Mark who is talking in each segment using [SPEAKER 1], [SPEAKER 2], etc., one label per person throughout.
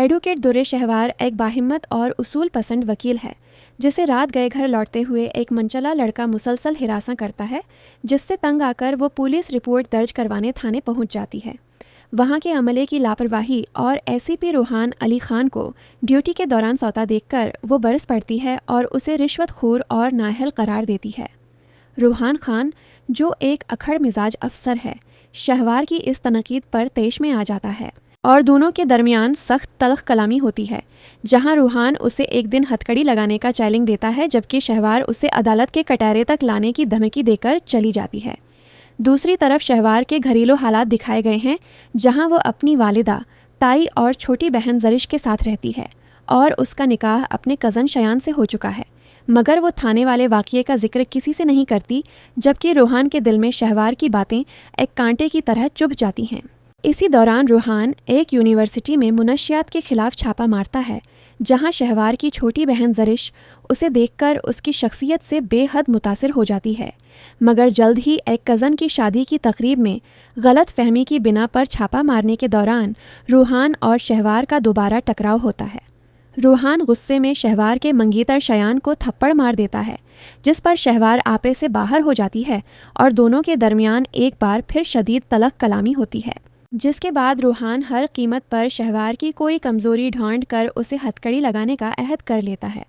[SPEAKER 1] Advocate दुर्रे Shahwar एक बाहिम्मत और उसूल पसंद वकील है जिसे रात गए घर लौटते हुए एक मनचला लड़का मुसलसल हिरासा करता है, जिससे तंग आकर वो पुलिस रिपोर्ट दर्ज करवाने थाने पहुंच जाती है। वहां के अमले की लापरवाही और एसीपी रूहान अली खान को ड्यूटी के दौरान सौता देखकर वो बरस पड़ती है और उसे रिश्वतखोर और नाअहल करार देती है। रूहान खान, जो एक अखड़ मिजाज अफसर है, शहवार की इस तनकीद पर तेश में आ जाता है और दोनों के दरमियान सख्त तल्ख कलामी होती है, जहां रूहान उसे एक दिन हथकड़ी लगाने का चैलेंज देता है, जबकि शहवार उसे अदालत के कटहरे तक लाने की धमकी देकर चली जाती है। दूसरी तरफ शहवार के घरेलू हालात दिखाए गए हैं, जहां वो अपनी वालिदा, ताई और छोटी बहन जरिश के साथ रहती है और उसका निकाह अपने कज़न शयान से हो चुका है, मगर वो थाने वाले वाक़ये का जिक्र किसी से नहीं करती, जबकि रूहान के दिल में शहवार की बातें एक कांटे की तरह चुभ जाती हैं। इसी दौरान रूहान एक यूनिवर्सिटी में मुनशियात के खिलाफ छापा मारता है, जहां शहवार की छोटी बहन जरिश उसे देखकर उसकी शख्सियत से बेहद मुतासिर हो जाती है, मगर जल्द ही एक कज़न की शादी की तकरीब में गलत फहमी की बिना पर छापा मारने के दौरान रूहान और शहवार का दोबारा टकराव होता है। रूहान गुस्से में शहवार के मंगीतर शयान को थप्पड़ मार देता है, जिस पर शहवार आपे से बाहर हो जाती है और दोनों के दरमियान एक बार फिर शदीद तलख कलामी होती है, जिसके बाद रूहान हर कीमत पर शहवार की कोई कमज़ोरी ढूंढ कर उसे हथकड़ी लगाने का अहद कर लेता है।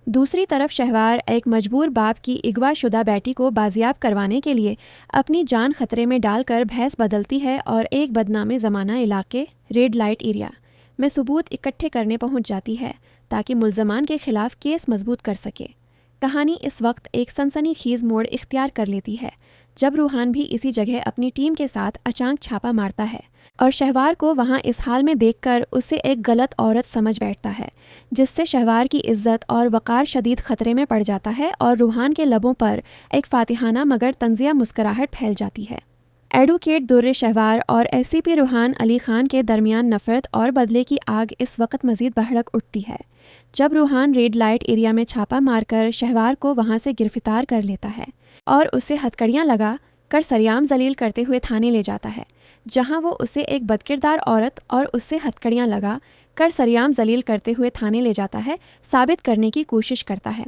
[SPEAKER 1] दूसरी तरफ शहवार एक मजबूर बाप की अगवा शुदा बेटी को बाजियाब करवाने के लिए अपनी जान खतरे में डालकर भैंस बदलती है और एक बदनामे ज़माना इलाके रेड लाइट एरिया में सबूत इकट्ठे करने पहुंच जाती है, ताकि मुल्ज़मान के खिलाफ केस मजबूत कर सके। कहानी इस वक्त एक सनसनीखेज़ मोड़ इख्तियार कर लेती है, जब रूहान भी इसी जगह अपनी टीम के साथ अचानक छापा मारता है और शहवार को वहां इस हाल में देखकर उसे एक गलत औरत समझ बैठता है, जिससे शहवार की इज्जत और वक़ार शदीद खतरे में पड़ जाता है और रूहान के लबों पर एक फातिहाना मगर तंजिया मुस्कुराहट फैल जाती है। एडवोकेट दुर्रे शहवार और एसीपी रूहान अली खान के दरमियान नफरत और बदले की आग इस वक्त मजीद भड़क उठती है, जब रूहान रेड लाइट एरिया में छापा मारकर शहवार को वहां से गिरफ्तार कर लेता है और उसे हथकड़ियां लगा कर सरेआम जलील करते हुए थाने ले जाता है, जहां वो उसे एक बदकिरदार औरत और उससे हथकड़ियां लगा कर सरेआम जलील करते हुए थाने ले जाता है, साबित करने की कोशिश करता है।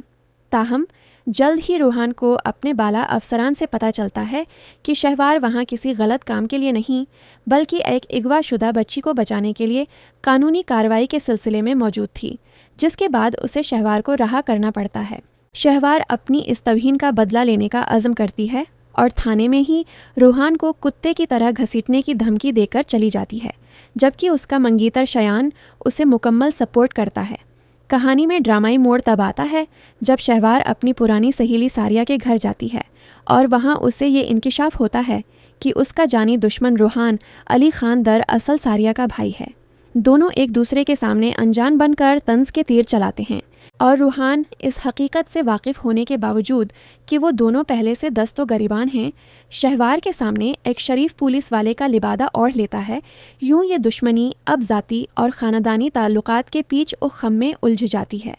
[SPEAKER 1] ताहम जल्द ही रूहान को अपने बाला अफसरान से पता चलता है कि शहवार वहां किसी गलत काम के लिए नहीं, बल्कि एक अगवा शुदा बच्ची को बचाने के लिए कानूनी कार्रवाई के सिलसिले में मौजूद थी, जिसके बाद उसे शहवार को रहा करना पड़ता है। शहवार अपनी इस तौहीन का बदला लेने का अज़्म करती है और थाने में ही रूहान को कुत्ते की तरह घसीटने की धमकी देकर चली जाती है, जबकि उसका मंगीतर शयान उसे मुकम्मल सपोर्ट करता है। कहानी में ड्रामाई मोड़ तब आता है जब शहवार अपनी पुरानी सहेली सारिया के घर जाती है और वहां उसे ये इंकिशाफ होता है कि उसका जानी दुश्मन रूहान अली खान दरअसल सारिया का भाई है। दोनों एक दूसरे के सामने अनजान बनकर तंज के तीर चलाते हैं और रूहान इस हकीकत से वाकिफ़ होने के बावजूद कि वो दोनों पहले से दस्त व गरीबान हैं, शहवार के सामने एक शरीफ पुलिस वाले का लिबादा ओढ़ लेता है। यूं ये दुश्मनी अब ज़ाती और ख़ानदानी ताल्लुकात के पीछ और ख़म में उलझ जाती है।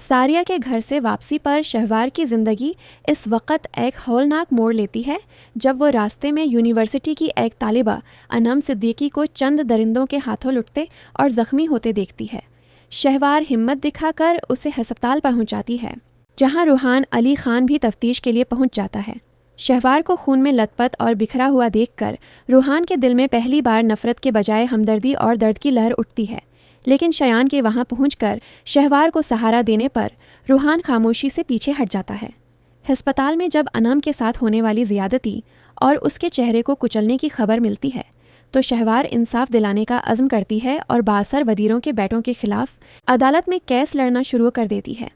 [SPEAKER 1] सारिया के घर से वापसी पर शहवार की ज़िंदगी इस वक्त एक हौलनाक मोड़ लेती है, जब वो रास्ते में यूनिवर्सिटी की एक तालिबा अनम सिद्दीकी को चंद दरिंदों के हाथों लुटते और ज़ख्मी होते देखती है। शहवार हिम्मत दिखाकर उसे अस्पताल पहुंचाती है, जहां रूहान अली खान भी तफ्तीश के लिए पहुंच जाता है। शहवार को खून में लथपथ और बिखरा हुआ देखकर रूहान के दिल में पहली बार नफरत के बजाय हमदर्दी और दर्द की लहर उठती है, लेकिन शयान के वहां पहुंचकर शहवार को सहारा देने पर रूहान खामोशी से पीछे हट जाता है। अस्पताल में जब अनम के साथ होने वाली ज़ियादती और उसके चेहरे को कुचलने की खबर मिलती है, तो शहवार इंसाफ दिलाने का अज़्म करती है और बासर वजीरों के बेटों के खिलाफ अदालत में केस लड़ना शुरू कर देती है।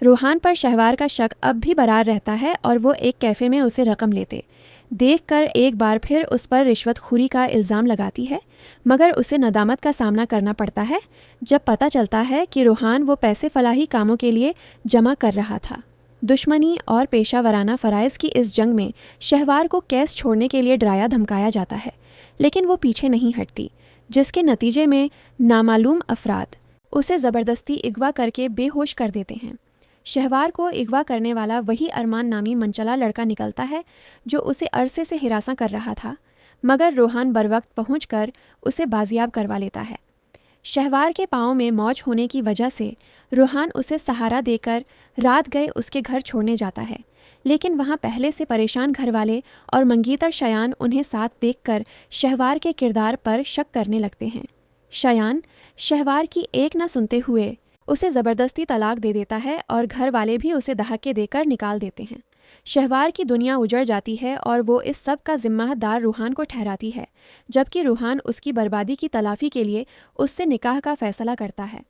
[SPEAKER 1] रूहान पर शहवार का शक अब भी बरार रहता है और वो एक कैफ़े में उसे रकम लेते देखकर एक बार फिर उस पर रिश्वतखोरी का इल्ज़ाम लगाती है, मगर उसे नदामत का सामना करना पड़ता है जब पता चलता है कि रूहान वो पैसे फलाही कामों के लिए जमा कर रहा था। दुश्मनी और पेशा वराना फ़राइज़ की इस जंग में शहवार को केस छोड़ने के लिए डराया धमकाया जाता है, लेकिन वो पीछे नहीं हटती, जिसके नतीजे में नामालूम अफराद उसे ज़बरदस्ती अगवा करके बेहोश कर देते हैं। शहवार को अगवा करने वाला वही अरमान नामी मनचला लड़का निकलता है जो उसे अरसे से हिरासा कर रहा था, मगर रूहान बरवक्त पहुंचकर उसे बाजियाब करवा लेता है। शहवार के पाँव में मौज होने की वजह से रूहान उसे सहारा देकर रात गए उसके घर छोड़ने जाता है, लेकिन वहाँ पहले से परेशान घरवाले और मंगीतर शयान उन्हें साथ देखकर शहवार के किरदार पर शक करने लगते हैं। शयान शहवार की एक न सुनते हुए उसे ज़बरदस्ती तलाक दे देता है और घर वाले भी उसे दहाके देकर निकाल देते हैं। शहवार की दुनिया उजड़ जाती है और वो इस सब का जिम्मेदार रूहान को ठहराती है, जबकि रूहान उसकी बर्बादी की तलाफी के लिए उससे निकाह का फैसला करता है।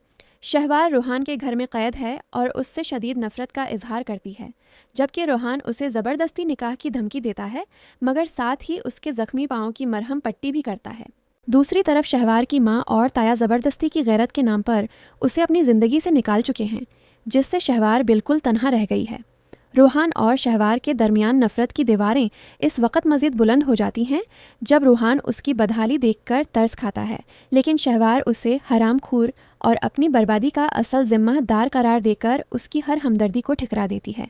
[SPEAKER 1] शहवार रूहान के घर में कैद है और उससे शदीद नफरत का इजहार करती है, जबकि रूहान उसे ज़बरदस्ती निकाह की धमकी देता है, मगर साथ ही उसके ज़ख्मी पाँव की मरहम पट्टी भी करता है। दूसरी तरफ शहवार की माँ और ताया ज़बरदस्ती की गैरत के नाम पर उसे अपनी ज़िंदगी से निकाल चुके हैं, जिससे शहवार बिल्कुल तन्हा रह गई है। रूहान और शहवार के दरमियान नफ़रत की दीवारें इस वक्त मज़ीद बुलंद हो जाती हैं जब रूहान उसकी बदहाली देखकर तरस खाता है, लेकिन शहवार उसे हरामखोर और अपनी बर्बादी का असल जिम्मेदार करार देकर उसकी हर हमदर्दी को ठुकरा देती है।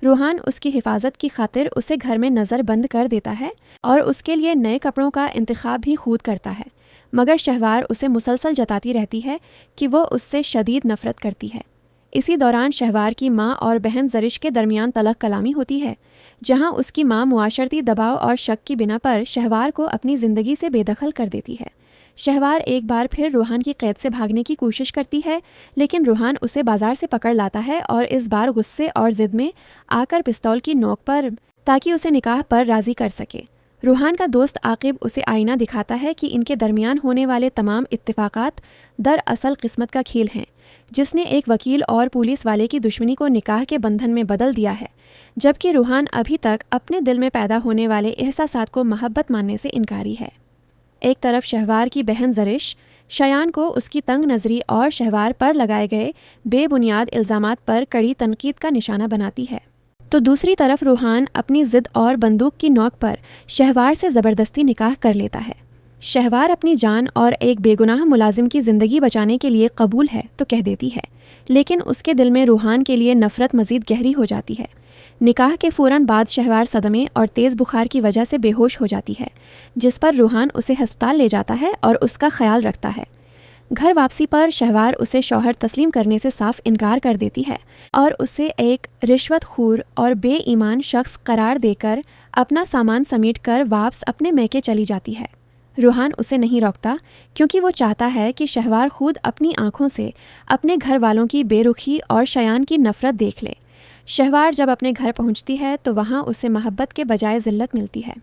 [SPEAKER 1] रूहान उसकी हिफाजत की खातिर उसे घर में नज़र बंद कर देता है और उसके लिए नए कपड़ों का इंतखाब भी खुद करता है, मगर शहवार उसे मुसलसल जताती रहती है कि वो उससे शदीद नफ़रत करती है। इसी दौरान शहवार की माँ और बहन ज़रिश के दरमियान तलख कलामी होती है, जहाँ उसकी माँ मुआशरती दबाव और शक की बिना पर शहवार को अपनी ज़िंदगी से बेदखल कर देती है। शहवार एक बार फिर रूहान की कैद से भागने की कोशिश करती है, लेकिन रूहान उसे बाजार से पकड़ लाता है और इस बार गुस्से और ज़िद में आकर पिस्तौल की नोक पर ताकि उसे निकाह पर राज़ी कर सके। रूहान का दोस्त आकिब उसे आईना दिखाता है कि इनके दरमियान होने वाले तमाम इत्तेफाकात दरअसल किस्मत का खेल हैं, जिसने एक वकील और पुलिस वाले की दुश्मनी को निकाह के बंधन में बदल दिया है, जबकि रूहान अभी तक अपने दिल में पैदा होने वाले एहसासात को मोहब्बत मानने से इनकारी है। एक तरफ शहवार की बहन ज़रिश शयान को उसकी तंग नज़री और शहवार पर लगाए गए बेबुनियाद इल्ज़ामात पर कड़ी तनकीद का निशाना बनाती है, तो दूसरी तरफ रूहान अपनी ज़िद और बंदूक की नोक पर शहवार से ज़बरदस्ती निकाह कर लेता है। शहवार अपनी जान और एक बेगुनाह मुलाजिम की ज़िंदगी बचाने के लिए कबूल है तो कह देती है, लेकिन उसके दिल में रूहान के लिए नफ़रत मज़ीद गहरी हो जाती है। निकाह के फ़ौरन बाद शहवार सदमे और तेज़ बुखार की वजह से बेहोश हो जाती है, जिस पर रूहान उसे अस्पताल ले जाता है और उसका ख्याल रखता है। घर वापसी पर शहवार उसे शौहर तस्लीम करने से साफ इनकार कर देती है और उसे एक रिश्वतखोर और बेईमान शख्स करार देकर अपना सामान समेट कर वापस अपने मैके चली जाती है। रूहान उसे नहीं रोकता, क्योंकि वो चाहता है कि शहवार खुद अपनी आंखों से अपने घर वालों की बेरुखी और शयान की नफ़रत देख ले। शहवार जब अपने घर पहुंचती है तो वहाँ उसे मोहब्बत के बजाय ज़िल्लत मिलती है।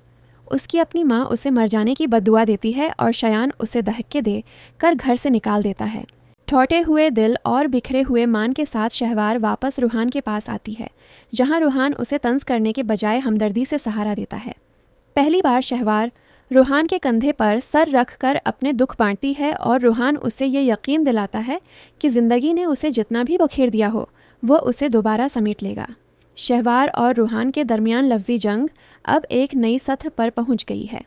[SPEAKER 1] उसकी अपनी माँ उसे मर जाने की बद्दुआ देती है और शयान उसे धक्के दे कर घर से निकाल देता है। टूटे हुए दिल और बिखरे हुए मान के साथ शहवार वापस रूहान के पास आती है, जहाँ रूहान उसे तंज करने के बजाय हमदर्दी से सहारा देता है। पहली बार शहवार रूहान के कंधे पर सर रख कर अपने दुख बांटती है और रूहान उसे ये यकीन दिलाता है कि ज़िंदगी ने उसे जितना भी बखेर दिया हो वो उसे दोबारा समेट लेगा। शहवार और रूहान के दरमियान लफ्ज़ी जंग अब एक नई सतह पर पहुंच गई है।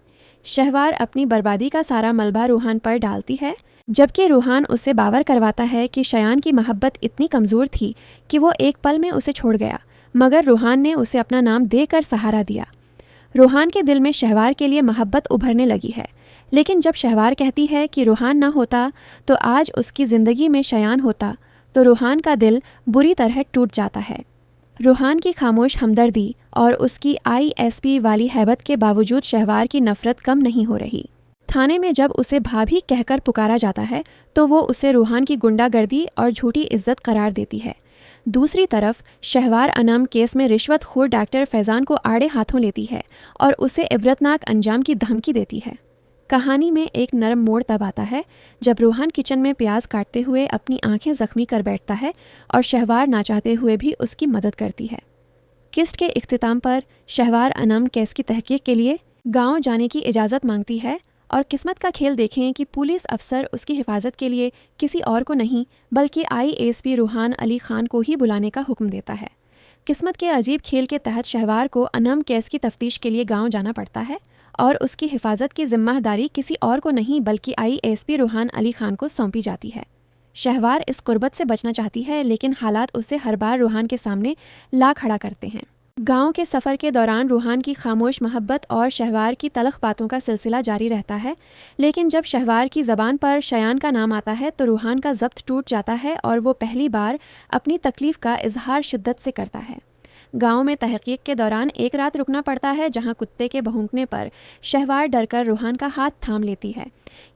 [SPEAKER 1] शहवार अपनी बर्बादी का सारा मलबा रूहान पर डालती है, जबकि रूहान उसे बावर करवाता है कि शयान की मोहब्बत इतनी कमज़ोर थी कि वो एक पल में उसे छोड़ गया, मगर रूहान ने उसे अपना नाम देकर सहारा दिया। रूहान के दिल में शहवार के लिए मोहब्बत उभरने लगी है, लेकिन जब शहवार कहती है कि रूहान ना होता तो आज उसकी ज़िंदगी में शयान होता, तो रूहान का दिल बुरी तरह टूट जाता है। रूहान की खामोश हमदर्दी और उसकी ISP वाली हैबत के बावजूद शहवार की नफ़रत कम नहीं हो रही। थाने में जब उसे भाभी कहकर पुकारा जाता है तो वो उसे रूहान की गुंडागर्दी और झूठी इज्जत करार देती है। दूसरी तरफ शहवार अनम केस में रिश्वतखोर डॉक्टर फैज़ान को आड़े हाथों लेती है और उसे इबरतनाक अंजाम की धमकी देती है। कहानी में एक नरम मोड़ तब आता है जब रूहान किचन में प्याज काटते हुए अपनी आंखें जख्मी कर बैठता है और शहवार ना चाहते हुए भी उसकी मदद करती है। किस्त के इख्तिताम पर शहवार अनम केस की तहकीक के लिए गांव जाने की इजाज़त मांगती है और किस्मत का खेल देखें कि पुलिस अफसर उसकी हिफाजत के लिए किसी और को नहीं बल्कि ISP रूहान अली खान को ही बुलाने का हुक्म देता है। किस्मत के अजीब खेल के तहत शहवार को अनम केस की तफ्तीश के लिए गांव जाना पड़ता है और उसकी हिफाजत की जिम्मेदारी किसी और को नहीं बल्कि ISP रूहान अली खान को सौंपी जाती है। शहवार इस कुर्बत से बचना चाहती है, लेकिन हालात उसे हर बार रूहान के सामने ला खड़ा करते हैं। गांव के सफ़र के दौरान रूहान की खामोश मोहब्बत और शहवार की तलख बातों का सिलसिला जारी रहता है, लेकिन जब शहवार की ज़बान पर शयान का नाम आता है तो रूहान का ज़ब्त टूट जाता है और वो पहली बार अपनी तकलीफ़ का इजहार शिद्दत से करता है। गांव में तहकीक के दौरान एक रात रुकना पड़ता है, जहां कुत्ते के भौंकने पर शहवार डरकर रूहान का हाथ थाम लेती है।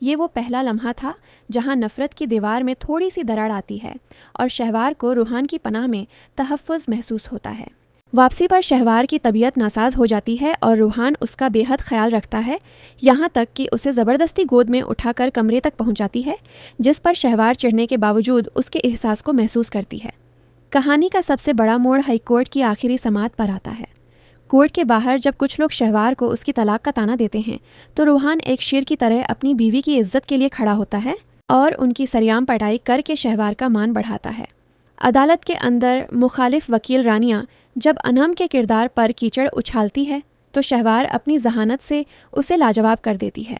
[SPEAKER 1] ये वो पहला लम्हा था जहां नफ़रत की दीवार में थोड़ी सी दरार आती है और शहवार को रूहान की पनाह में तहफ़्फ़ुज़ महसूस होता है। वापसी पर शहवार की तबीयत नासाज हो जाती है और रूहान उसका बेहद ख्याल रखता है, यहाँ तक कि उसे ज़बरदस्ती गोद में उठाकर कमरे तक पहुँचाती है, जिस पर शहवार चिढ़ने के बावजूद उसके एहसास को महसूस करती है। कहानी का सबसे बड़ा मोड़ हाईकोर्ट की आखिरी समाअत पर आता है। कोर्ट के बाहर जब कुछ लोग शहवार को उसकी तलाक का ताना देते हैं तो रूहान एक शेर की तरह अपनी बीवी की इज्जत के लिए खड़ा होता है और उनकी सरेआम पटाई करके शहवार का मान बढ़ाता है। अदालत के अंदर मुखालिफ वकील रानिया जब अनम के किरदार पर कीचड़ उछालती है तो शहवार अपनी जहानत से उसे लाजवाब कर देती है।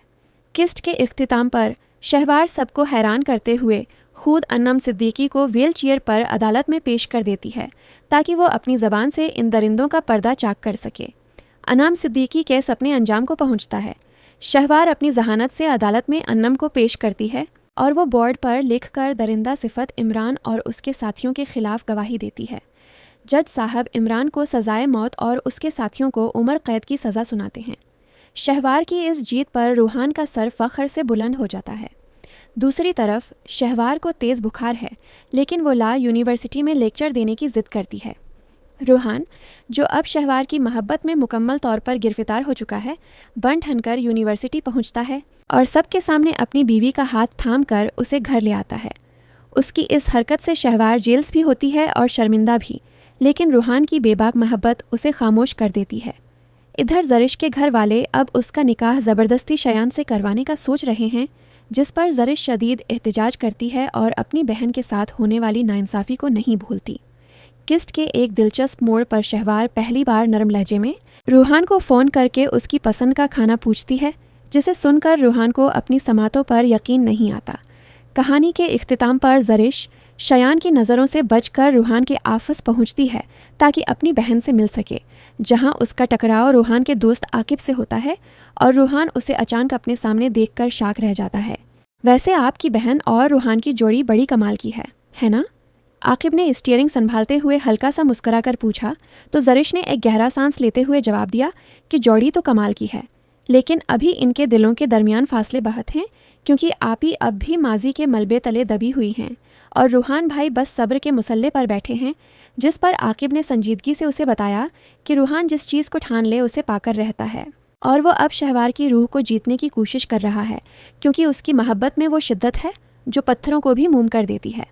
[SPEAKER 1] किस्त के इख्तिताम पर शहवार सबको हैरान करते हुए खुद अन्नम सिद्दीकी को व्हील चेयर पर अदालत में पेश कर देती है ताकि वो अपनी ज़बान से इन दरिंदों का पर्दा चाक कर सके। अन्नम सिद्दीकी केस अपने अंजाम को पहुंचता है। शहवार अपनी जहानत से अदालत में अन्नम को पेश करती है और वो बोर्ड पर लिखकर दरिंदा सिफत इमरान और उसके साथियों के खिलाफ गवाही देती है। जज साहब इमरान को सज़ाए मौत और उसके साथियों को उम्र कैद की सज़ा सुनाते हैं। शहवार की इस जीत पर रूहान का सर फ़ख्र से बुलंद हो जाता है। दूसरी तरफ शहवार को तेज़ बुखार है, लेकिन वो ला यूनिवर्सिटी में लेक्चर देने की ज़िद करती है। रूहान, जो अब शहवार की मोहब्बत में मुकम्मल तौर पर गिरफ्तार हो चुका है, बन ठनकर यूनिवर्सिटी पहुंचता है और सबके सामने अपनी बीवी का हाथ थाम कर उसे घर ले आता है। उसकी इस हरकत से शहवार जेल्स भी होती है और शर्मिंदा भी, लेकिन रूहान की बेबाक मोहब्बत उसे खामोश कर देती है। इधर जरिश के घर वाले अब उसका निकाह ज़बरदस्ती शयान से करवाने का सोच रहे हैं, जिस पर जरिश शदीद एहतजाज करती है और अपनी बहन के साथ होने वाली नाइंसाफ़ी को नहीं भूलती। किस्त के एक दिलचस्प मोड़ पर शहवार पहली बार नरम लहजे में रूहान को फ़ोन करके उसकी पसंद का खाना पूछती है, जिसे सुनकर रूहान को अपनी समातों पर यकीन नहीं आता। कहानी के इख्तिताम पर जरिश शयान की नज़रों से बचकर रूहान के आफस पहुंचती है ताकि अपनी बहन से मिल सके, जहां उसका टकराव रूहान के दोस्त आकिब से होता है और रूहान उसे अचानक अपने सामने देखकर शाक रह जाता है। वैसे आपकी बहन और रूहान की जोड़ी बड़ी कमाल की है ना? आकिब ने स्टीयरिंग संभालते हुए हल्का सा मुस्कुराकर पूछा तो जरिश ने एक गहरा सांस लेते हुए जवाब दिया कि जोड़ी तो कमाल की है, लेकिन अभी इनके दिलों के दरमियान फासले बहुत हैं, क्योंकि आप ही अब भी माजी के मलबे तले दबी हुई हैं और रूहान भाई बस सब्र के मुसल्ले पर बैठे हैं। जिस पर आकिब ने संजीदगी से उसे बताया कि रूहान जिस चीज़ को ठान ले उसे पाकर रहता है और वो अब शहवार की रूह को जीतने की कोशिश कर रहा है, क्योंकि उसकी मोहब्बत में वो शिद्दत है जो पत्थरों को भी मोम कर देती है।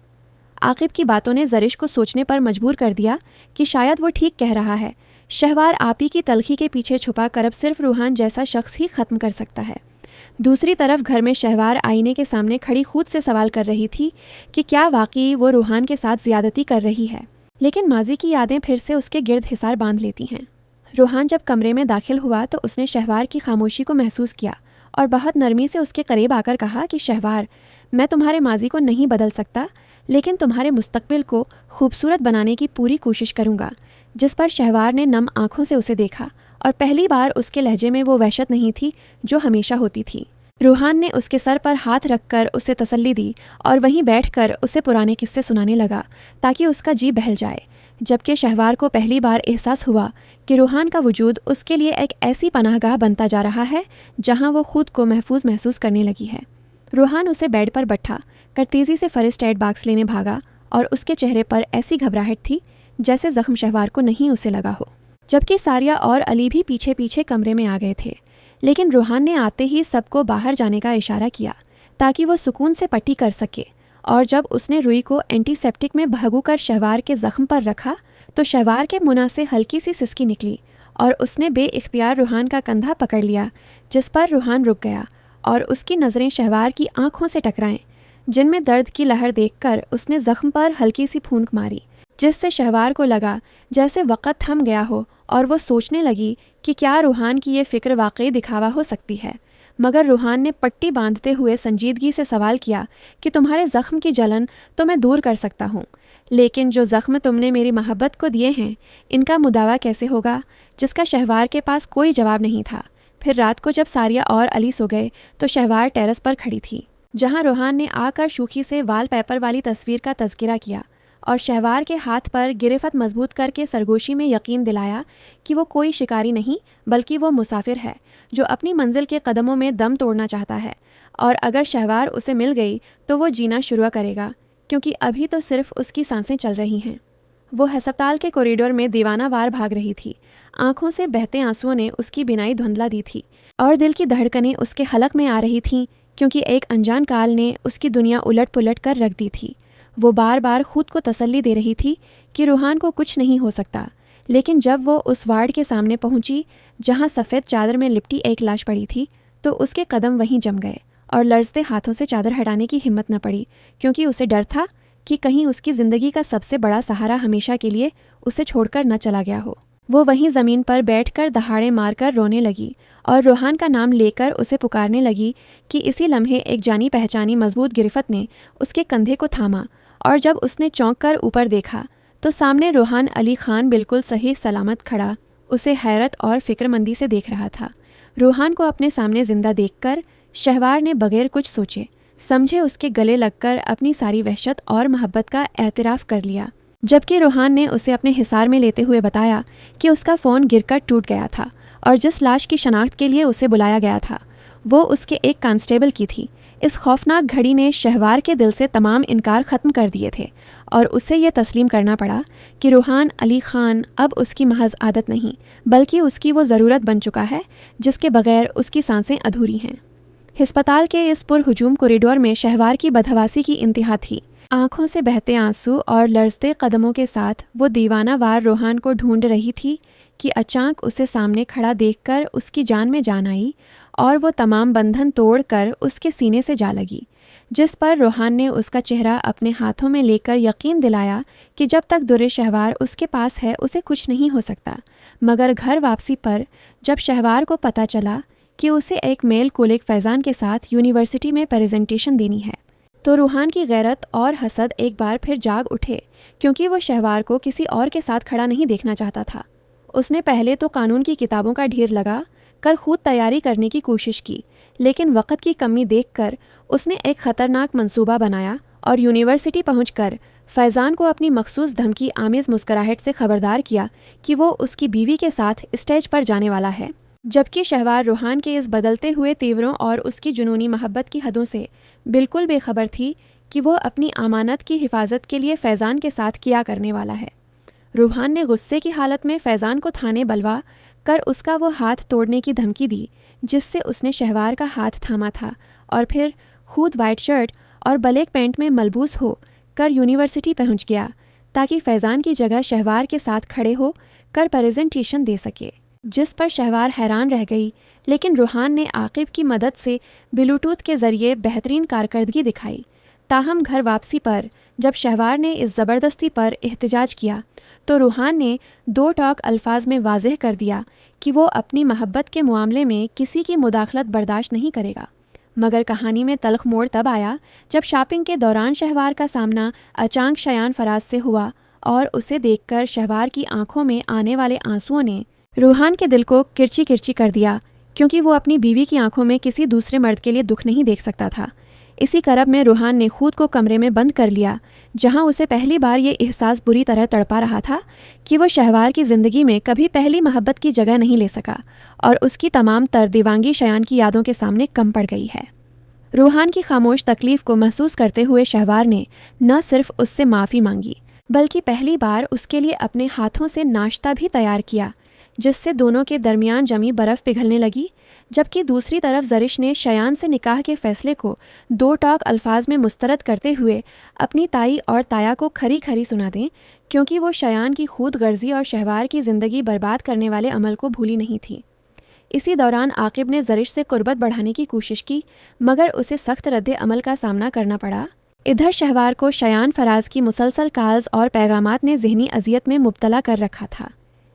[SPEAKER 1] आकिब की बातों ने जरिश को सोचने पर मजबूर कर दिया कि शायद वो ठीक कह रहा है। शहवार आप ही की तलखी के पीछे छुपा कर अब सिर्फ रूहान जैसा शख्स ही ख़त्म कर सकता है। दूसरी तरफ घर में शहवार आईने के सामने खड़ी खुद से सवाल कर रही थी कि क्या वाकई वो रूहान के साथ ज़्यादती कर रही है, लेकिन माजी की यादें फिर से उसके गिर्द हिसार बांध लेती हैं। रूहान जब कमरे में दाखिल हुआ तो उसने शहवार की खामोशी को महसूस किया और बहुत नरमी से उसके करीब आकर कहा कि शहवार, मैं तुम्हारे माजी को नहीं बदल सकता, लेकिन तुम्हारे मुस्तकबिल को खूबसूरत बनाने की पूरी कोशिश करूँगा। जिस पर शहवार ने नम आँखों से उसे देखा और पहली बार उसके लहजे में वो वहशत नहीं थी जो हमेशा होती थी। रूहान ने उसके सर पर हाथ रखकर उसे तसल्ली दी और वहीं बैठकर उसे पुराने किस्से सुनाने लगा ताकि उसका जी बहल जाए, जबकि शहवार को पहली बार एहसास हुआ कि रूहान का वजूद उसके लिए एक ऐसी पनाहगाह बनता जा रहा है जहां वो खुद को महफूज महसूस करने लगी है। रूहान उसे बेड पर बैठा कर तेज़ी से फर्स्ट एड बॉक्स लेने भागा और उसके चेहरे पर ऐसी घबराहट थी जैसे जख्म शहवार को नहीं उसे लगा हो। जबकि सारिया और अली भी पीछे पीछे कमरे में आ गए थे, लेकिन रूहान ने आते ही सबको बाहर जाने का इशारा किया ताकि वो सुकून से पट्टी कर सके। और जब उसने रुई को एंटीसेप्टिक में भगू कर शहवार के जख्म पर रखा तो शहवार के मुंह से हल्की सी सिसकी निकली और उसने बेइख्तियार रूहान का कंधा पकड़ लिया, जिस पर रूहान रुक गया और उसकी नज़रें शहवार की आंखों से टकराएं, जिनमें दर्द की लहर देखकर उसने जख्म पर हल्की सी फूंक मारी, जिससे शहवार को लगा जैसे वक़्त थम गया हो और वो सोचने लगी कि क्या रूहान की ये फ़िक्र वाकई दिखावा हो सकती है। मगर रूहान ने पट्टी बांधते हुए संजीदगी से सवाल किया कि तुम्हारे ज़ख्म की जलन तो मैं दूर कर सकता हूँ, लेकिन जो ज़ख्म तुमने मेरी मोहब्बत को दिए हैं, इनका मुदावा कैसे होगा? जिसका शहवार के पास कोई जवाब नहीं था। फिर रात को जब सारिया और अली सो गए तो शहवार टेरेस पर खड़ी थी, जहां रोहान ने आकर शूखी से वॉलपेपर वाली तस्वीर का तज़किरा किया और शहवार के हाथ पर गिरफ्त मजबूत करके सरगोशी में यकीन दिलाया कि वो कोई शिकारी नहीं बल्कि वो मुसाफिर है जो अपनी मंजिल के कदमों में दम तोड़ना चाहता है, और अगर शहवार उसे मिल गई तो वो जीना शुरू करेगा, क्योंकि अभी तो सिर्फ उसकी सांसें चल रही हैं। वो अस्पताल के कॉरिडोर में दीवानावार भाग रही थी। आंखों से बहते आंसुओं ने उसकी बिनाई धुंधला दी थी और दिल की धड़कनें उसके हलक में आ रही थीं, क्योंकि एक अनजान काल ने उसकी दुनिया उलट पुलट कर रख दी थी। वो बार बार खुद को तसल्ली दे रही थी कि रूहान को कुछ नहीं हो सकता, लेकिन जब वो उस वार्ड के सामने पहुंची जहां सफ़ेद चादर में लिपटी एक लाश पड़ी थी, तो उसके कदम वहीं जम गए और लर्जते हाथों से चादर हटाने की हिम्मत न पड़ी, क्योंकि उसे डर था कि कहीं उसकी ज़िंदगी का सबसे बड़ा सहारा हमेशा के लिए उसे छोड़कर न चला गया हो। वो वहीं ज़मीन पर बैठकर दहाड़े मारकर रोने लगी और रूहान का नाम लेकर उसे पुकारने लगी कि इसी लम्हे एक जानी पहचानी मजबूत गिरफ्त ने उसके कंधे को थामा, और जब उसने चौंक कर ऊपर देखा तो सामने रूहान अली खान बिल्कुल सही सलामत खड़ा उसे हैरत और फिक्रमंदी से देख रहा था। रूहान को अपने सामने जिंदा देखकर शहवार ने बगैर कुछ सोचे समझे उसके गले लगकर अपनी सारी वहशत और मोहब्बत का एतराफ़ कर लिया, जबकि रूहान ने उसे अपने हिसार में लेते हुए बताया कि उसका फ़ोन गिरकर टूट गया था और जिस लाश की शनाख्त के लिए उसे बुलाया गया था वो उसके एक कांस्टेबल की थी। इस खौफनाक घड़ी ने शहवार के दिल से तमाम इनकार ख़त्म कर दिए थे और उसे यह तस्लीम करना पड़ा कि रूहान अली ख़ान अब उसकी महज आदत नहीं बल्कि उसकी वो ज़रूरत बन चुका है जिसके बगैर उसकी सांसें अधूरी हैं। अस्पताल के इस पुरहुजूम कॉरिडोर में शहवार की बदहवासी की इंतहा थी। आंखों से बहते आंसू और लर्जते कदमों के साथ वो दीवानावार रूहान को ढूंढ रही थी कि अचानक उसे सामने खड़ा देखकर उसकी जान में जान आई और वो तमाम बंधन तोड़कर उसके सीने से जा लगी, जिस पर रूहान ने उसका चेहरा अपने हाथों में लेकर यकीन दिलाया कि जब तक दुर्रे शहवार उसके पास है उसे कुछ नहीं हो सकता। मगर घर वापसी पर जब शहवार को पता चला कि उसे एक मेल कोलिग फैज़ान के साथ यूनिवर्सिटी में प्रेजेंटेशन देनी है, तो रूहान की गैरत और हसद एक बार फिर जाग उठे, क्योंकि वो शहवार को किसी और के साथ खड़ा नहीं देखना चाहता था। उसने पहले तो कानून की किताबों का ढेर लगा कर खुद तैयारी करने की कोशिश की, लेकिन वक़्त की कमी देखकर उसने एक ख़तरनाक मंसूबा बनाया और यूनिवर्सिटी पहुंचकर फैज़ान को अपनी मखसूस धमकी आमेज़ मुस्कुराहट से खबरदार किया कि वो उसकी बीवी के साथ स्टेज पर जाने वाला है। जबकि शहवार रूहान के इस बदलते हुए तेवरों और उसकी जुनूनी मोहब्बत की हदों से बिल्कुल बेखबर थी कि वो अपनी अमानत की हिफाजत के लिए फैज़ान के साथ क्या करने वाला है। रूहान ने गुस्से की हालत में फैज़ान को थाने बलवा कर उसका वो हाथ तोड़ने की धमकी दी जिससे उसने शहवार का हाथ थामा था, और फिर खुद वाइट शर्ट और ब्लैक पैंट में मलबूस हो कर यूनिवर्सिटी पहुंच गया ताकि फैज़ान की जगह शहवार के साथ खड़े हो कर प्रेजेंटेशन दे सके, जिस पर शहवार हैरान रह गई। लेकिन रूहान ने आकिब की मदद से ब्लूटूथ के ज़रिए बेहतरीन कारकर्दगी दिखाई। ताहम घर वापसी पर जब शहवार ने इस ज़बरदस्ती पर एहतजाज किया तो रूहान ने दो टॉक अल्फाज में वाज़ेह कर दिया कि वो अपनी मोहब्बत के मामले में किसी की मुदाखलत बर्दाश्त नहीं करेगा। मगर कहानी में तल्ख मोड़ तब आया जब शॉपिंग के दौरान शहवार का सामना अचानक शयान फराज से हुआ और उसे देखकर शहवार की आंखों में आने वाले आंसुओं ने रूहान के दिल को किरची किरची कर दिया, क्योंकि वो अपनी बीवी की आंखों में किसी दूसरे मर्द के लिए दुख नहीं देख सकता था। इसी करब में रूहान ने खुद को कमरे में बंद कर लिया, जहां उसे पहली बार ये एहसास बुरी तरह तड़पा रहा था कि वो शहवार की ज़िंदगी में कभी पहली मोहब्बत की जगह नहीं ले सका और उसकी तमाम दीवानगी शयान की यादों के सामने कम पड़ गई है। रूहान की खामोश तकलीफ़ को महसूस करते हुए शहवार ने न सिर्फ उससे माफ़ी मांगी बल्कि पहली बार उसके लिए अपने हाथों से नाश्ता भी तैयार किया, जिससे दोनों के दरमियान जमी बर्फ़ पिघलने लगी। जबकि दूसरी तरफ ज़रिश ने शयान से निकाह के फ़ैसले को दो टॉक अल्फाज में मुस्तरद करते हुए अपनी ताई और ताया को खरी खरी सुना दें, क्योंकि वो शयान की खुद गर्जी और शहवार की ज़िंदगी बर्बाद करने वाले अमल को भूली नहीं थी। इसी दौरान आकिब ने ज़रिश से कुर्बत बढ़ाने की कोशिश की, मगर उसे सख्त रद्द अमल का सामना करना पड़ा। इधर शहवार को शयान फराज की मुसलसल कॉल्स और पैगामात ने ज़हनी अजियत में मुब्तला कर रखा था,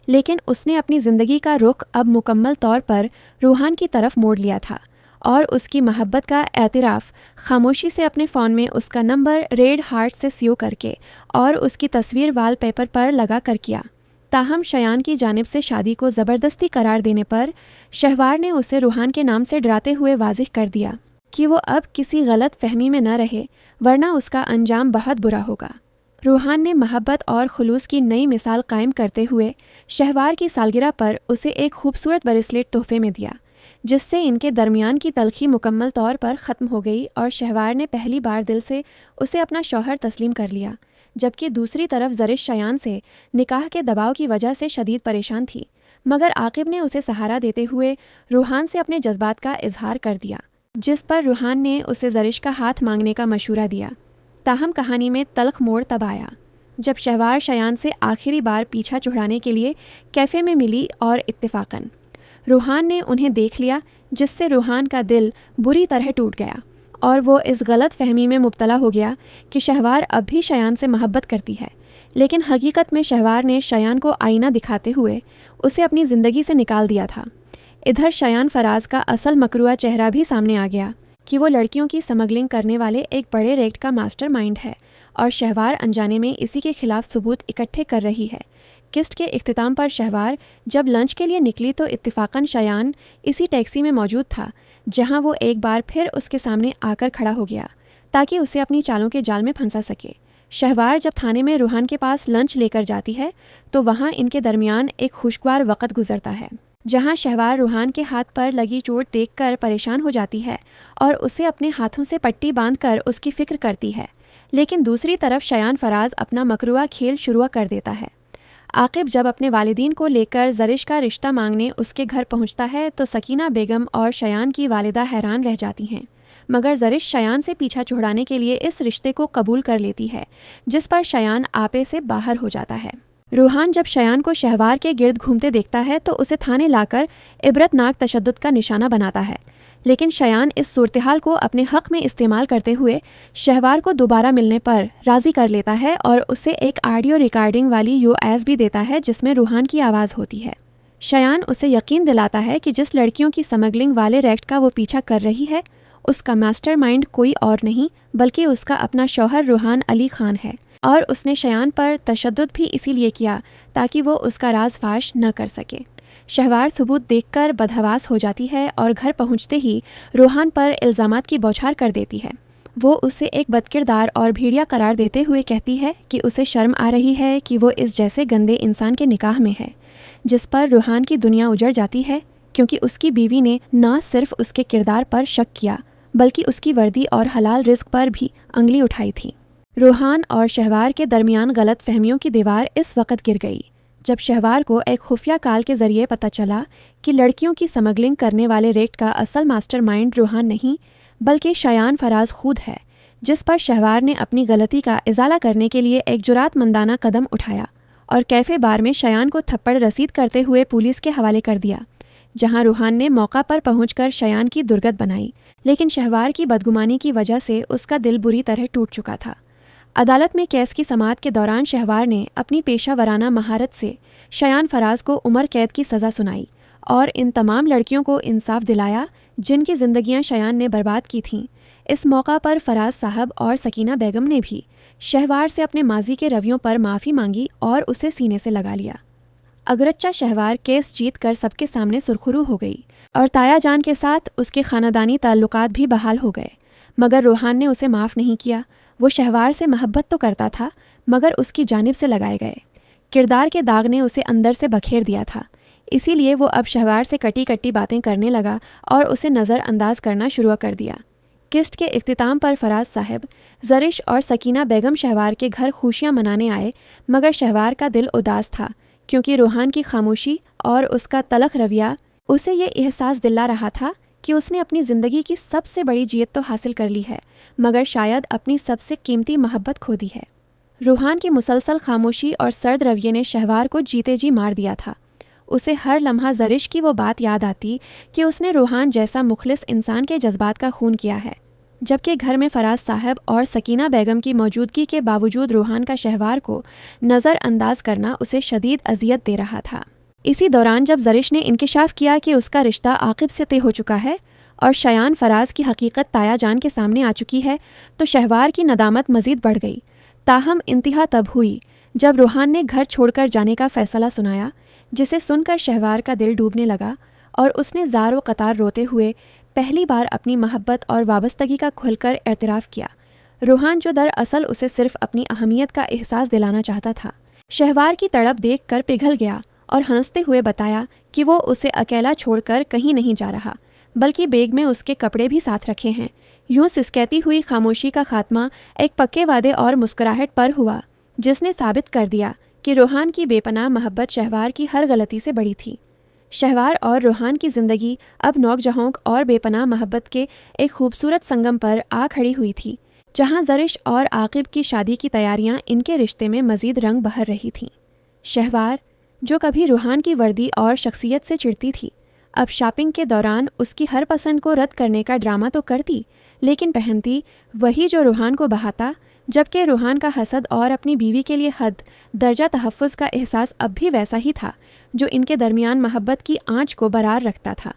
[SPEAKER 1] लेकिन उसने अपनी ज़िंदगी का रुख अब मुकम्मल तौर पर रूहान की तरफ मोड़ लिया था और उसकी मोहब्बत का एतराफ़ खामोशी से अपने फ़ोन में उसका नंबर रेड हार्ट से सेव करके और उसकी तस्वीर वॉलपेपर पर लगा कर किया। ताहम शयान की जानिब से शादी को ज़बरदस्ती करार देने पर शहवार ने उसे रूहान के नाम से डराते हुए वाजिह कर दिया कि वो अब किसी गलत फहमी में न रहे, वरना उसका अंजाम बहुत बुरा होगा। रूहान ने मोहब्बत और खुलूस की नई मिसाल कायम करते हुए शहवार की सालगिरह पर उसे एक खूबसूरत ब्रेसलेट तोहफे में दिया, जिससे इनके दरमियान की तलखी मुकम्मल तौर पर ख़त्म हो गई और शहवार ने पहली बार दिल से उसे अपना शौहर तस्लीम कर लिया। जबकि दूसरी तरफ ज़रिश शयान से निकाह के दबाव की वजह से शदीद परेशान थी, मगर आकिब ने उसे सहारा देते हुए रूहान से अपने जज्बात का इजहार कर दिया, जिस पर रूहान ने उसे ज़रिश का हाथ मांगने का मशूरा दिया। ताहम कहानी में तल्ख मोड़ तब आया जब शहवार शयान से आखिरी बार पीछा छुड़ाने के लिए कैफ़े में मिली और इत्तेफाकन रूहान ने उन्हें देख लिया, जिससे रूहान का दिल बुरी तरह टूट गया और वो इस गलत फहमी में मुब्तला हो गया कि शहवार अब भी शयान से मोहब्बत करती है। लेकिन हकीकत में शहवार ने शयान को आईना दिखाते हुए उसे अपनी ज़िंदगी से निकाल दिया था। इधर शयान फराज का असल मकरूआ चेहरा भी सामने आ गया कि वो लड़कियों की स्मगलिंग करने वाले एक बड़े रेड का मास्टरमाइंड है और शहवार अनजाने में इसी के खिलाफ सबूत इकट्ठे कर रही है। किस्त के इख्तिताम पर शहवार जब लंच के लिए निकली तो इत्तिफाकन शयान इसी टैक्सी में मौजूद था, जहां वो एक बार फिर उसके सामने आकर खड़ा हो गया ताकि उसे अपनी चालों के जाल में फंसा सके। शहवार जब थाने में रूहान के पास लंच लेकर जाती है तो वहां इनके दरमियान एक खुशगवार वक़्त गुजरता है, जहां शहवार रूहान के हाथ पर लगी चोट देखकर परेशान हो जाती है और उसे अपने हाथों से पट्टी बांधकर उसकी फ़िक्र करती है। लेकिन दूसरी तरफ शयान फराज अपना मकरूआ खेल शुरू कर देता है। आकिब जब अपने वालिदीन को लेकर ज़रिश का रिश्ता मांगने उसके घर पहुंचता है तो सकीना बेगम और शयान की वालिदा हैरान रह जाती हैं, मगर ज़रिश शयान से पीछा छुड़ाने के लिए इस रिश्ते को कबूल कर लेती है, जिस पर शयान आपे से बाहर हो जाता है। रूहान जब शयान को शहवार के गिर्द घूमते देखता है तो उसे थाने लाकर इबरतनाक तशद्दुद का निशाना बनाता है, लेकिन शयान इस सूरत-ए-हाल को अपने हक़ में इस्तेमाल करते हुए शहवार को दोबारा मिलने पर राज़ी कर लेता है और उसे एक ऑडियो रिकॉर्डिंग वाली यूएस भी देता है जिसमें रूहान की आवाज़ होती है। शयान उसे यकीन दिलाता है कि जिस लड़कियों की स्मगलिंग वाले रैक्ट का वो पीछा कर रही है उसका मास्टरमाइंड कोई और नहीं बल्कि उसका अपना शौहर रूहान अली खान है, और उसने शयान पर तशद्दुद भी इसीलिए किया ताकि वो उसका राज फाश न कर सके। शहवार सबूत देखकर बदहवास हो जाती है और घर पहुंचते ही रूहान पर इल्ज़ामात की बौछार कर देती है। वो उसे एक बदकिरदार और भेड़िया करार देते हुए कहती है कि उसे शर्म आ रही है कि वो इस जैसे गंदे इंसान के निकाह में है, जिस पर रूहान की दुनिया उजड़ जाती है क्योंकि उसकी बीवी ने न सिर्फ उसके किरदार पर शक किया बल्कि उसकी वर्दी और हलाल रिस्क पर भी अंगली उठाई थी। रूहान और शहवार के दरमियान गलत फहमियों की दीवार इस वक्त गिर गई जब शहवार को एक खुफिया काल के ज़रिए पता चला कि लड़कियों की स्मगलिंग करने वाले रेक्ट का असल मास्टरमाइंड रूहान नहीं बल्कि शयान फराज खुद है, जिस पर शहवार ने अपनी गलती का इजाला करने के लिए एक जुरातमंदाना कदम उठाया और कैफ़े बार में शयान को थप्पड़ रसीद करते हुए पुलिस के हवाले कर दिया, जहां रूहान ने मौका पर पहुंचकर शयान की दुर्गत बनाई। लेकिन शहवार की बदगुमानी की वजह से उसका दिल बुरी तरह टूट चुका था। अदालत में केस की समाअत के दौरान शहवार ने अपनी पेशा वराना महारत से शयान फराज को उम्र कैद की सज़ा सुनाई और इन तमाम लड़कियों को इंसाफ दिलाया जिनकी ज़िंदगियां शयान ने बर्बाद की थीं। इस मौका पर फराज साहब और सकीना बेगम ने भी शहवार से अपने माजी के रवियों पर माफ़ी मांगी और उसे सीने से लगा लिया। अगरच्चा शहवार केस जीत कर सबके सामने सुरखरू हो गई और ताया जान के साथ उसके ख़ानदानी ताल्लुकात भी बहाल हो गए, मगर रूहान ने उसे माफ़ नहीं किया। वो शहवार से मोहब्बत तो करता था मगर उसकी जानिब से लगाए गए किरदार के दाग ने उसे अंदर से बखेर दिया था। इसीलिए वो अब शहवार से कटी कटी बातें करने लगा और उसे नज़रअंदाज करना शुरू कर दिया। किस्त के इख्तिताम पर फराज साहब, ज़रिश और सकीना बेगम शहवार के घर खुशियाँ मनाने आए, मगर शहवार का दिल उदास था क्योंकि रूहान की खामोशी और उसका तलख रवैया उसे ये एहसास दिला रहा था कि उसने अपनी ज़िंदगी की सबसे बड़ी जीत तो हासिल कर ली है मगर शायद अपनी सबसे कीमती मोहब्बत खो दी है। रूहान की मुसलसल खामोशी और सर्द रवैये ने शहवार को जीते जी मार दिया था। उसे हर लम्हा ज़रिश की वो बात याद आती कि उसने रूहान जैसा मुखलिस इंसान के जज्बात का खून किया है, जबकि घर में फराज साहब और सकीना बेगम की मौजूदगी के बावजूद रूहान का शहवार को नज़रअंदाज करना उसे शदीद अजियत दे रहा था। इसी दौरान जब ज़रिश ने इंकिशाफ किया कि उसका रिश्ता आकिब से तय हो चुका है, और शयान फराज की हकीकत ताया जान के सामने आ चुकी है तो शहवार की नदामत मजीद बढ़ गई। ताहम इंतहा तब हुई जब रूहान ने घर छोड़कर जाने का फैसला सुनाया, जिसे सुनकर शहवार का दिल डूबने लगा और उसने जार व कतार रोते हुए पहली बार अपनी मोहब्बत और वाबस्तगी का खुलकर एतराफ़ किया। रूहान जो दरअसल उसे सिर्फ अपनी अहमियत का एहसास दिलाना चाहता था, शहवार की तड़प देखकर पिघल गया और हंसते हुए बताया कि वो उसे अकेला छोड़कर कहीं नहीं जा रहा, बल्कि बैग में उसके कपड़े भी साथ रखे हैं। यूं सिसकती हुई खामोशी का खात्मा एक पक्के वादे और मुस्कुराहट पर हुआ, जिसने साबित कर दिया कि रूहान की बेपनाह मोहब्बत शहवार की हर गलती से बड़ी थी। शहवार और रूहान की ज़िंदगी अब नौकजहोंक और बेपनाह मोहब्बत के एक खूबसूरत संगम पर आ खड़ी हुई थी, जहां ज़रिश और आकिब की शादी की तैयारियां इनके रिश्ते में मज़ीद रंग बहर रही थीं। शहवार, जो कभी रूहान की वर्दी और शख्सियत से चिढ़ती थी, अब शॉपिंग के दौरान उसकी हर पसंद को रद्द करने का ड्रामा तो करती, लेकिन पहनती वही जो रूहान को बहाता, जबकि रूहान का हसद और अपनी बीवी के लिए हद दर्जा तहफ़्फ़ुज़ का एहसास अब भी वैसा ही था जो इनके दरमियान मोहब्बत की आंच को बरार रखता था।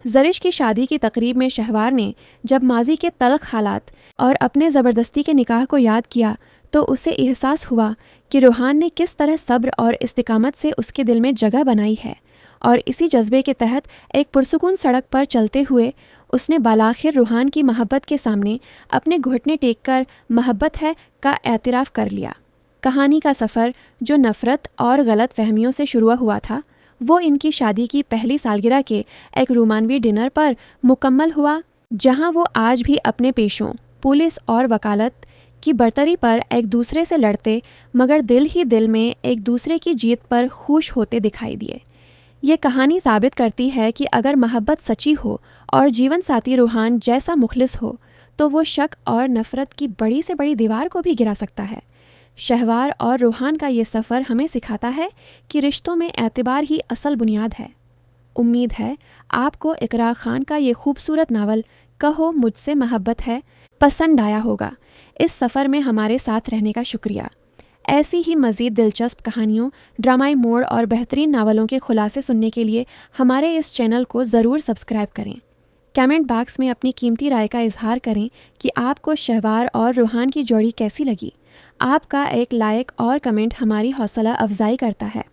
[SPEAKER 1] ज़रिश की शादी की तकरीब में शहवार ने जब माजी के तल्ख़ हालात और अपने ज़बरदस्ती के निकाह को याद किया तो उसे एहसास हुआ कि रूहान ने किस तरह सब्र और इस्तिकामत से उसके दिल में जगह बनाई है, और इसी जज्बे के तहत एक पुरसुकून सड़क पर चलते हुए उसने बालाखिर रूहान की मोहब्बत के सामने अपने घुटने टेक कर मोहब्बत है का एतराफ़ कर लिया। कहानी का सफ़र जो नफ़रत और गलत फहमियों से शुरू हुआ था, वो इनकी शादी की पहली सालगिरह के एक रोमानवी डिनर पर मुकम्मल हुआ, जहां वो आज भी अपने पेशों, पुलिस और वकालत की बर्तरी पर एक दूसरे से लड़ते मगर दिल ही दिल में एक दूसरे की जीत पर खुश होते दिखाई दिए। ये कहानी साबित करती है कि अगर मोहब्बत सच्ची हो और जीवन साथी रूहान जैसा मुखलिस हो तो वो शक और नफ़रत की बड़ी से बड़ी दीवार को भी गिरा सकता है। शहवार और रूहान का ये सफ़र हमें सिखाता है कि रिश्तों में एतबार ही असल बुनियाद है। उम्मीद है आपको इकरा खान का ये खूबसूरत नावल कहो मुझसे मोहब्बत है पसंद आया होगा। इस सफ़र में हमारे साथ रहने का शुक्रिया। ऐसी ही मज़ीद दिलचस्प कहानियों, ड्रामाई मोड़ और बेहतरीन नावलों के खुलासे सुनने के लिए हमारे इस चैनल को ज़रूर सब्सक्राइब करें। कमेंट बॉक्स में अपनी कीमती राय का इजहार करें कि आपको शहवार और रूहान की जोड़ी कैसी लगी। आपका एक लाइक और कमेंट हमारी हौसला अफजाई करता है।